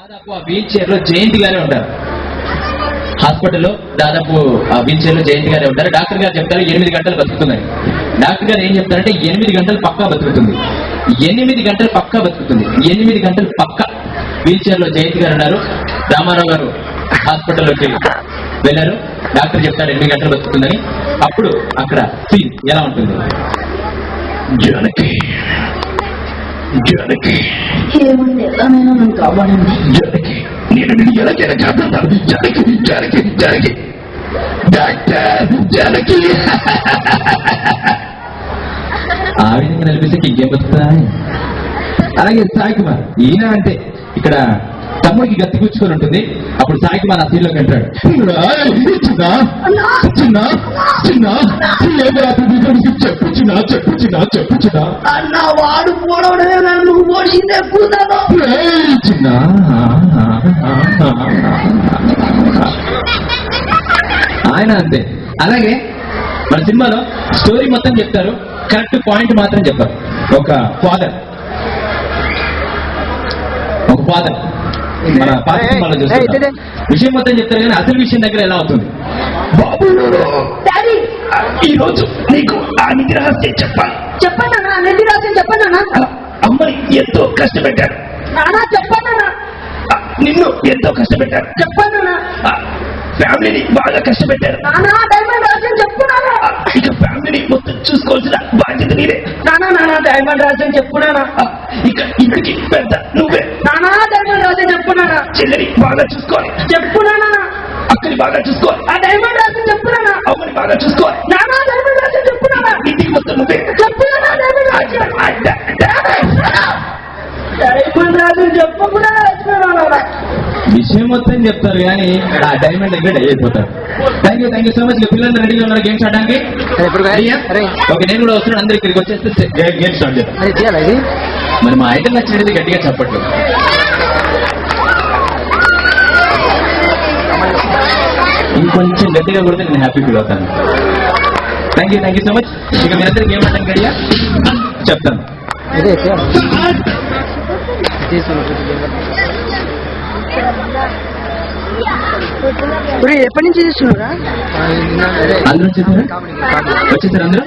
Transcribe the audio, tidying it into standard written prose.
దాదాపు ఆ wheel chair లో జయంతి గారే ఉంటారు. హాస్పిటల్లో దాదాపు ఆ వీల్ చైర్ లో జయంతి గారే ఉంటారు. డాక్టర్ గారు చెప్తారు 8 గంటలు బతుకుతుందని. డాక్టర్ గారు ఏం చెప్తారంటే 8 గంటలు పక్కా బతుకుతుంది, 8 గంటలు పక్కా బతుకుతుంది, 8 గంటలు పక్కా. వీల్ చైర్ లో జయంతి గారు ఉన్నారు. రామారావు గారు హాస్పిటల్లోకి వెళ్ళారు. డాక్టర్ చెప్తారు 8 గంటలు బతుకుతుందని. అప్పుడు అక్కడ సీన్ ఎలా ఉంటుంది? జానకి జానకి ఏముంది నేను కావాలండి. జానకి నేను ఎలాగైనా కాపాడతాను. జానకి జానకి జానకి డాక్టర్ జానకి. ఆ విధంగా నిలిపిస్తే ఇంకేం బతుకుతా. అలాగే సాయి కుమార్ ఈయన అంటే ఇక్కడ తమ్ముడికి గత్తి కూర్చుకొని ఉంటుంది. అప్పుడు సాయి కుమార్ ఆ సీన్లోకి అంటాడు, చెప్పు చిన్న చెప్పు చిన్న చెప్పు చిన్న. అన్న వాడు పోవడమే నన్ను పోసిందే కూతాను. చిన్న ఆయన అంతే. అలాగే మన సినిమాలో స్టోరీ మొత్తం చెప్తారు, కరెక్ట్ పాయింట్ మాత్రం చెప్పారు. ఒక ఫాదర్ మన పాత సినిమాలో చూస్తారు, విషయం మొత్తం చెప్తారు కానీ అసలు విషయం దగ్గర ఎలా అవుతుంది? బాబు ఈ రోజు నీకు ఆ నిధి రహస్యం చెప్పాలి. చెప్పండి అన్న, నిధి రాసిన చెప్పండి అన్న. అమ్మని ఎంతో కష్టపెట్టారు, నానా చెప్పండి అన్న. నిన్ను ఎంతో కష్టపెట్టారు, చెప్పండి అన్న. ఫ్యామిలీని బాగా కష్టపెట్టారు. నానా డైమండ్ రాసిన చెప్పున్నాను. ఇక ఫ్యామిలీని మొత్తం చూసుకోవాల్సిన బాధ్యత నీదే. నానా నానా డైమండ్ రాసిన చెప్పున్నానా. ఇక ఇంటికి పెద్ద నువ్వే. నానా డైమండ్ రాసిన చెప్పున్నానా. చెల్లిని బాగా చూసుకోవాలి, చెప్పున్నానా. అక్కని బాగా చూసుకోవాలి, ఆ డైమండ్ రాసిన చెప్పున్నానా. అమ్మని బాగా చూసుకోవాలి. నానా డైమండ్ రాసిన చెప్పున్నానా. ఇంటికి మొత్తం నువ్వే. చెప్పున్నానా డైమండ్ రాసిన. డైమండ్ రాసిన చెప్పు కూడా రాసినానా. విషయం మొత్తం చెప్తారు కానీ ఆ డైమండ్ దగ్గర అయిపోతారు. Thank you so much. పిల్లలు రెడీగా ఉన్నారు గేమ్స్ ఆడడానికి? ఓకే, నేను కూడా వస్తున్నాను. అందరు ఇక్కడికి వచ్చేస్తే గేమ్ స్టార్ట్ చేద్దాం. మరి మా ఐటమ్ నచ్చినది గట్టిగా చెప్పట్లు. ఇంకొంచెం గట్టిగా కొడితే నేను హ్యాపీ ఫీల్ అవుతాను. Thank you so much. ఇక మీ అందరికి గేమ్ ఆడడానికి రెడీగా చెప్తాను. ఎప్పటి నుంచి చేస్తున్నారా? అందరూ వచ్చేసారా? అందరూ